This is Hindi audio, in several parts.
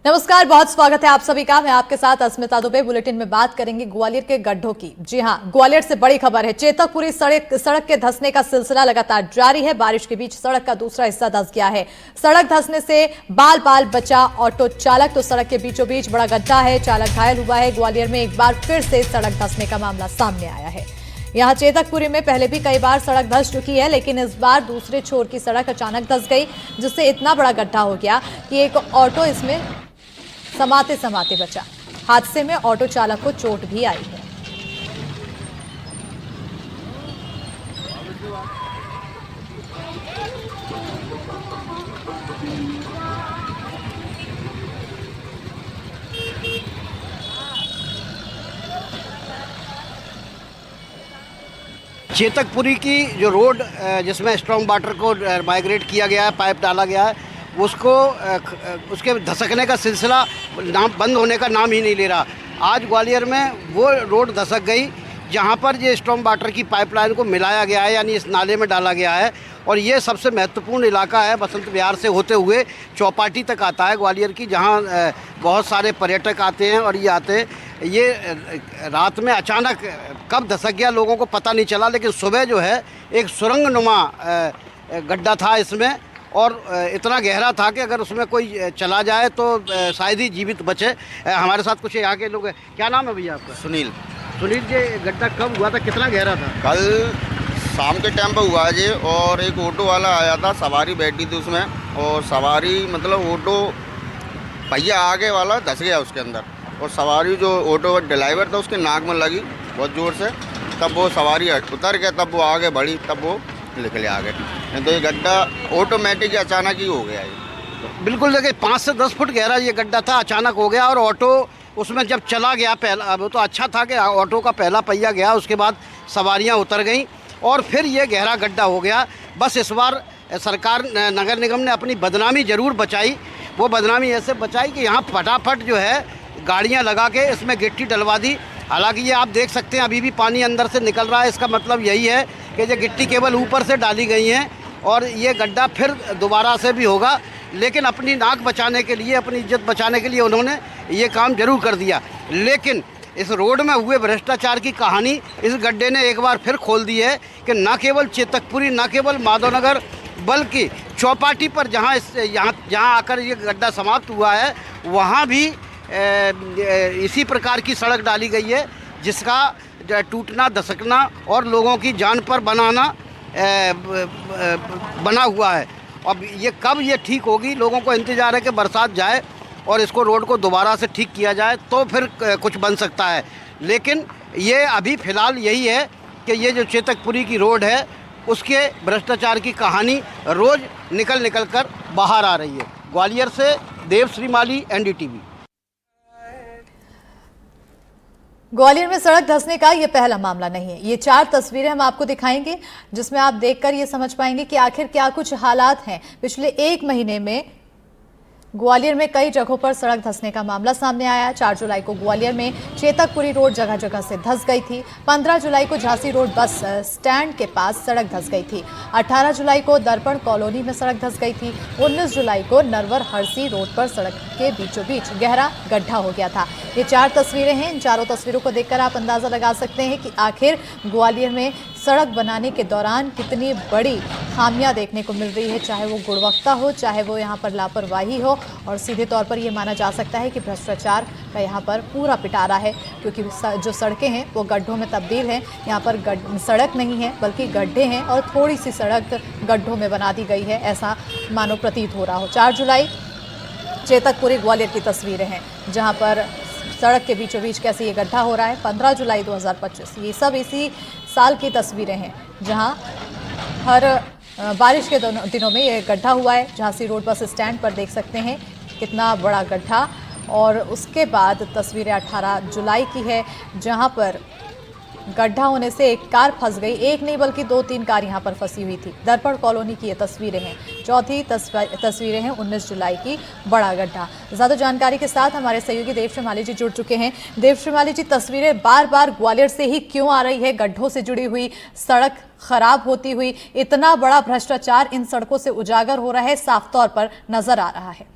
नमस्कार, बहुत स्वागत है आप सभी का। मैं आपके साथ अस्मिता दुबे। बुलेटिन में बात करेंगे ग्वालियर के गड्ढों की। जी हां, ग्वालियर से बड़ी खबर है। चेतकपुरी सड़क के धंसने का सिलसिला लगातार जारी है। बारिश के बीच सड़क का दूसरा हिस्सा धंस गया है। सड़क धंसने से बाल बाल बचा ऑटो चालक, तो सड़क के बीचों बीच बड़ा गड्ढा है, चालक घायल हुआ है। ग्वालियर में एक बार फिर से सड़क धंसने का मामला सामने आया है। यहां चेतकपुरी में पहले भी कई बार सड़क धंस चुकी है, लेकिन इस बार दूसरे छोर की सड़क अचानक धंस गई, जिससे इतना बड़ा गड्ढा हो गया कि एक ऑटो इसमें समाते समाते बचा। हादसे में ऑटो चालक को चोट भी आई है। चेतकपुरी की जो रोड जिसमें स्ट्रॉन्ग वाटर को माइग्रेट किया गया है, पाइप डाला गया है, उसको उसके धसकने का सिलसिला बंद होने का नाम ही नहीं ले रहा। आज ग्वालियर में वो रोड धसक गई जहाँ पर ये स्ट्रॉन्ग वाटर की पाइपलाइन को मिलाया गया है, यानी इस नाले में डाला गया है। और ये सबसे महत्वपूर्ण इलाका है, बसंत विहार से होते हुए चौपाटी तक आता है ग्वालियर की, जहाँ बहुत सारे पर्यटक आते हैं और ये आते हैं। ये रात में अचानक कब धसक गया लोगों को पता नहीं चला, लेकिन सुबह जो है एक सुरंगनुमा गड्ढा था इसमें, और इतना गहरा था कि अगर उसमें कोई चला जाए तो शायद ही जीवित बचे। हमारे साथ कुछ यहाँ के लोग हैं। क्या नाम है भैया आपका? सुनील। सुनील जी, गड्ढा कब हुआ था, कितना गहरा था? कल शाम के टाइम पर हुआ जी, और एक ऑटो वाला आया था, सवारी बैठी थी उसमें, और सवारी मतलब ऑटो पहिया आगे वाला धस गया उसके अंदर, और सवारी जो ऑटो ड्राइवर था उसके नाक में लगी बहुत ज़ोर से। तब वो सवारी उतर गया, तब वो आगे बढ़ी, तब वो निकले आगे। नहीं तो ये गड्ढा ऑटोमेटिक अचानक ही हो गया ये। बिल्कुल, देखिए 5 से 10 फुट गहरा ये गड्ढा था, अचानक हो गया। और ऑटो उसमें जब चला गया पहला, अब तो अच्छा था कि ऑटो का पहला पहिया गया, उसके बाद सवारियां उतर गईं और फिर ये गहरा गड्ढा हो गया। बस इस बार सरकार, नगर निगम ने अपनी बदनामी ज़रूर बचाई। वो बदनामी ऐसे बचाई कि यहाँ फटाफट जो है गाड़ियाँ लगा के इसमें गिट्टी डलवा दी। हालांकि ये आप देख सकते हैं अभी भी पानी अंदर से निकल रहा है। इसका मतलब यही है कि ये गिट्टी केवल ऊपर से डाली गई हैं और ये गड्ढा फिर दोबारा से भी होगा। लेकिन अपनी नाक बचाने के लिए, अपनी इज्जत बचाने के लिए उन्होंने ये काम जरूर कर दिया। लेकिन इस रोड में हुए भ्रष्टाचार की कहानी इस गड्ढे ने एक बार फिर खोल दी है कि न केवल चेतकपुरी, न केवल माधवनगर, बल्कि चौपाटी पर जहाँ आकर ये गड्ढा समाप्त हुआ है, वहाँ भी इसी प्रकार की सड़क डाली गई है, जिसका टूटना, धसकना और लोगों की जान पर बना हुआ है। अब ये कब ये ठीक होगी, लोगों को इंतज़ार है कि बरसात जाए और इसको रोड को दोबारा से ठीक किया जाए तो फिर कुछ बन सकता है। लेकिन ये अभी फ़िलहाल यही है कि ये जो चेतकपुरी की रोड है, उसके भ्रष्टाचार की कहानी रोज़ निकल कर बाहर आ रही है। ग्वालियर से देव श्रीमाली, NDTV। ग्वालियर में सड़क धंसने का यह पहला मामला नहीं है। ये 4 तस्वीरें हम आपको दिखाएंगे, जिसमें आप देखकर ये समझ पाएंगे कि आखिर क्या कुछ हालात हैं। पिछले 1 महीने में ग्वालियर में कई जगहों पर सड़क धंसने का मामला सामने आया। 4 जुलाई को ग्वालियर में चेतकपुरी रोड जगह जगह से धंस गई थी। 15 जुलाई को झांसी रोड बस स्टैंड के पास सड़क धंस गई थी। 18 जुलाई को दर्पण कॉलोनी में सड़क धंस गई थी। 19 जुलाई को नरवर हरसी रोड पर सड़क के बीचों बीच गहरा गड्ढा हो गया था। ये 4 तस्वीरें हैं। इन चारों तस्वीरों को देखकर आप अंदाजा लगा सकते हैं कि आखिर ग्वालियर में सड़क बनाने के दौरान कितनी बड़ी खामियां देखने को मिल रही है, चाहे वो गुणवत्ता हो, चाहे वो यहाँ पर लापरवाही हो। और सीधे तौर पर ये माना जा सकता है कि भ्रष्टाचार का यहाँ पर पूरा पिटारा है, क्योंकि जो सड़कें हैं वो गड्ढों में तब्दील हैं। यहाँ पर सड़क नहीं है बल्कि गड्ढे हैं, और थोड़ी सी सड़क गड्ढों में बना दी गई है, ऐसा मानो प्रतीत हो रहा हो। 4 जुलाई चेतकपुरी ग्वालियर की तस्वीरें हैं, जहाँ पर सड़क के बीचों बीच कैसे ये गड्ढा हो रहा है। 15 जुलाई 2025, ये सब इसी साल की तस्वीरें हैं, जहाँ हर बारिश के दिनों में ये गड्ढा हुआ है। झांसी रोड बस स्टैंड पर देख सकते हैं कितना बड़ा गड्ढा। और उसके बाद तस्वीरें 18 जुलाई की है, जहां पर गड्ढा होने से एक कार फंस गई। एक नहीं बल्कि 2-3 कार यहां पर फंसी हुई थी। दर्पण कॉलोनी की ये तस्वीरें हैं। चौथी तस्वीरें हैं 19 जुलाई की, बड़ा गड्ढा। ज़्यादा जानकारी के साथ हमारे सहयोगी देव श्रीमाली जी जुड़ चुके हैं। देव श्रीमाली जी, तस्वीरें बार बार ग्वालियर से ही क्यों आ रही है? गड्ढों से जुड़ी हुई, सड़क खराब होती हुई, इतना बड़ा भ्रष्टाचार इन सड़कों से उजागर हो रहा है, साफ तौर पर नजर आ रहा है।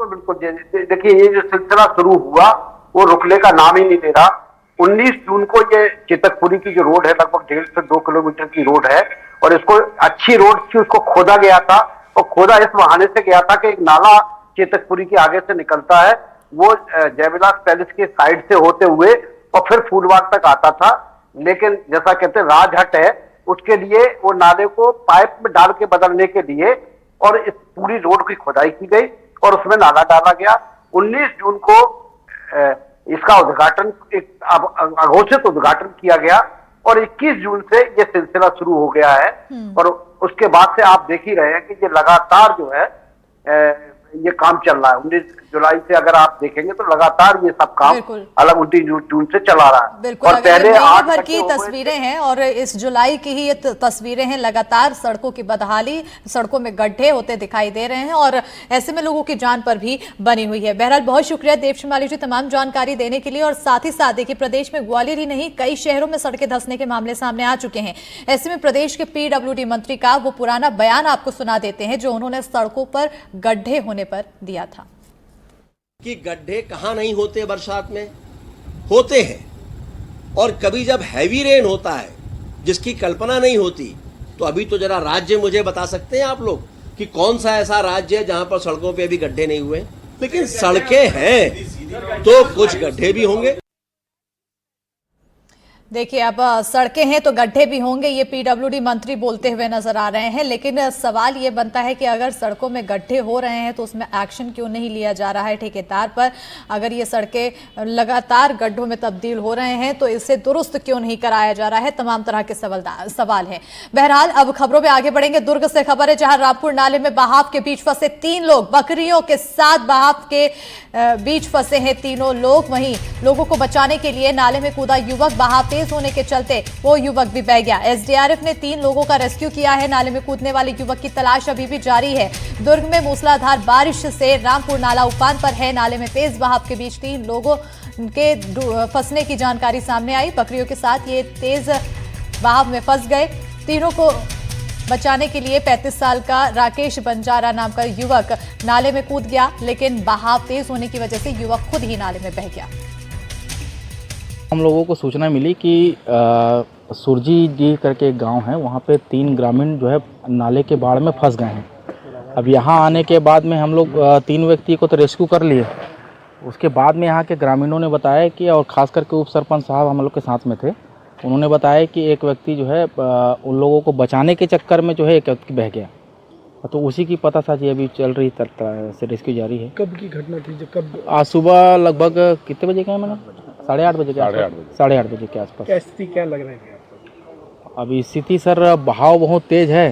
बिल्कुल देखिए, ये जो सिलसिला शुरू हुआ वो रुकने का नाम ही नहीं ले रहा। 19 जून को ये चेतकपुरी की जो रोड है, लगभग 1.5 से 2 किलोमीटर की रोड है, और इसको अच्छी रोड थी, उसको खोदा गया था, और खोदा इस बहाने से गया था कि एक नाला चेतकपुरी के आगे से निकलता है, वो जयविलास पैलेस के साइड से होते हुए और फिर फूलबाग तक आता था। लेकिन जैसा कहते हैं राजहट है, उसके लिए वो नाले को पाइप में डाल के बदलने के लिए और इस पूरी रोड की खुदाई की गई और उसमें नाला डाला गया। 19 जून को इसका उद्घाटन, एक अघोषित उद्घाटन किया गया, और 21 जून से ये सिलसिला शुरू हो गया है। और उसके बाद से आप देख ही रहे हैं कि ये लगातार जो है ये काम चल रहा है। 19 जुलाई से अगर आप देखेंगे तो लगातार ये सब काम अलग 19 जून से चला रहा है। बिल्कुल, और पहले महीने भर की तस्वीरें हैं और इस जुलाई की ही ये तस्वीरें हैं। लगातार सड़कों की बदहाली, सड़कों में गड्ढे होते दिखाई दे रहे हैं और ऐसे में लोगों की जान पर भी बनी हुई है। बहरहाल बहुत शुक्रिया देवश्री जी तमाम जानकारी देने के लिए। और साथ ही साथ देखिए, प्रदेश में ग्वालियर ही नहीं कई शहरों में सड़कें धंसने के मामले सामने आ चुके हैं। ऐसे में प्रदेश के PWD मंत्री का वो पुराना बयान आपको सुना देते हैं जो उन्होंने सड़कों पर गड्ढे होने पर दिया था कि गड्ढे कहां नहीं होते, बरसात में होते हैं। और कभी जब हैवी रेन होता है जिसकी कल्पना नहीं होती, तो अभी तो जरा राज्य मुझे बता सकते हैं आप लोग कि कौन सा ऐसा राज्य है जहां पर सड़कों पे अभी गड्ढे नहीं हुए? लेकिन सड़कें हैं तो कुछ गड्ढे भी होंगे। देखिए, अब सड़कें हैं तो गड्ढे भी होंगे, ये PWD मंत्री बोलते हुए नजर आ रहे हैं। लेकिन सवाल ये बनता है कि अगर सड़कों में गड्ढे हो रहे हैं तो उसमें एक्शन क्यों नहीं लिया जा रहा है ठेकेदार पर? अगर ये सड़कें लगातार गड्ढों में तब्दील हो रहे हैं तो इसे दुरुस्त क्यों नहीं कराया जा रहा है? तमाम तरह के सवाल हैं। बहरहाल अब खबरों में आगे बढ़ेंगे। दुर्ग से खबर है जहां रामपुर नाले में बहाव के बीच फंसे 3 लोग, बकरियों के साथ बहाव के बीच फंसे हैं तीनों लोग। वहीं लोगों को बचाने के लिए नाले में कूदा युवक, बहाव तेज होने के चलते वो युवक भी बह गया। SDRF ने 3 लोगों का रेस्क्यू किया है। नाले में कूदने वाले युवक की तलाश अभी भी जारी है। दुर्ग में मूसलाधार बारिश से रामपुर नाला उफान पर है। नाले में तेज बहाव के बीच 3 लोगों के फंसने की जानकारी सामने आई। बकरियों के साथ ये तेज बहाव में फंस गए। तीनों को बचाने के लिए 35 साल का राकेश बंजारा नाम का युवक नाले में कूद गया, लेकिन बहाव तेज होने की वजह से युवक खुद ही नाले में बह गया। हम लोगों को सूचना मिली कि सुरजी जी करके एक गांव है, वहां पे 3 ग्रामीण जो है नाले के बाढ़ में फंस गए हैं। अब यहां आने के बाद में हम लोग 3 व्यक्ति को तो रेस्क्यू कर लिए। उसके बाद में यहाँ के ग्रामीणों ने बताया कि, और ख़ास करके उप सरपंच साहब हम लोग के साथ में थे, उन्होंने बताया कि एक व्यक्ति जो है उन लोगों को बचाने के चक्कर में जो है एक व्यक्ति बह गया। तो उसी की पता साझी अभी चल रही से रेस्क्यू जारी है। कब की घटना थी? कब? आज सुबह लगभग कितने बजे का है मैंने? 8:30 बजे के आसपास। 8:30 बजे के आसपास। क्या स्थिति क्या लग रही है? अभी स्थिति सर, बहाव बहुत तेज है,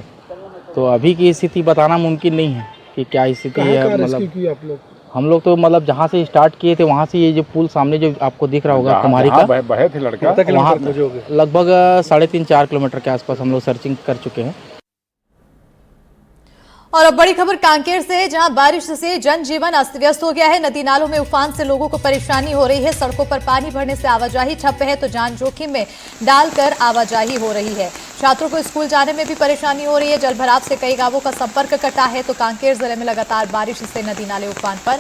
तो अभी की स्थिति बताना मुमकिन नहीं है कि क्या स्थिति है। मतलब हम लोग तो मतलब जहाँ से स्टार्ट किए थे वहाँ से ये जो पुल सामने जो आपको दिख रहा होगा कुमारी का, बहे थे लड़का, वहाँ लगभग 3.5-4 किलोमीटर के आसपास हम लोग सर्चिंग कर चुके हैं। और अब बड़ी खबर कांकेर से, जहां बारिश से जनजीवन अस्त व्यस्त हो गया है। नदी नालों में उफान से लोगों को परेशानी हो रही है। सड़कों पर पानी भरने से आवाजाही ठप है तो जान जोखिम में डालकर आवाजाही हो रही है। छात्रों को स्कूल जाने में भी परेशानी हो रही है। जलभराव से कई गांवों का संपर्क कटा है तो कांकेर जिले में लगातार बारिश से नदी नाले उफान पर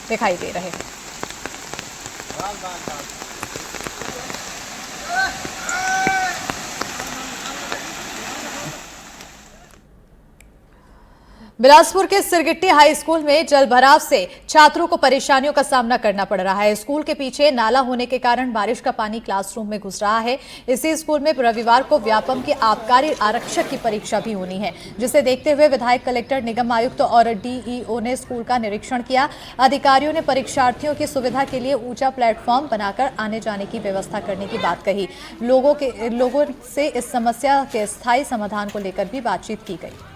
दिखाई दे रहे हैं। बिलासपुर के सिरगिट्टी हाई स्कूल में जलभराव से छात्रों को परेशानियों का सामना करना पड़ रहा है। स्कूल के पीछे नाला होने के कारण बारिश का पानी क्लासरूम में घुस रहा है। इसी स्कूल में रविवार को व्यापम की आबकारी आरक्षक की परीक्षा भी होनी है, जिसे देखते हुए विधायक, कलेक्टर, निगम आयुक्त और DEO ने स्कूल का निरीक्षण किया। अधिकारियों ने परीक्षार्थियों की सुविधा के लिए ऊंचा प्लेटफॉर्म बनाकर आने जाने की व्यवस्था करने की बात कही। लोगों से इस समस्या के स्थायी समाधान को लेकर भी बातचीत की गई।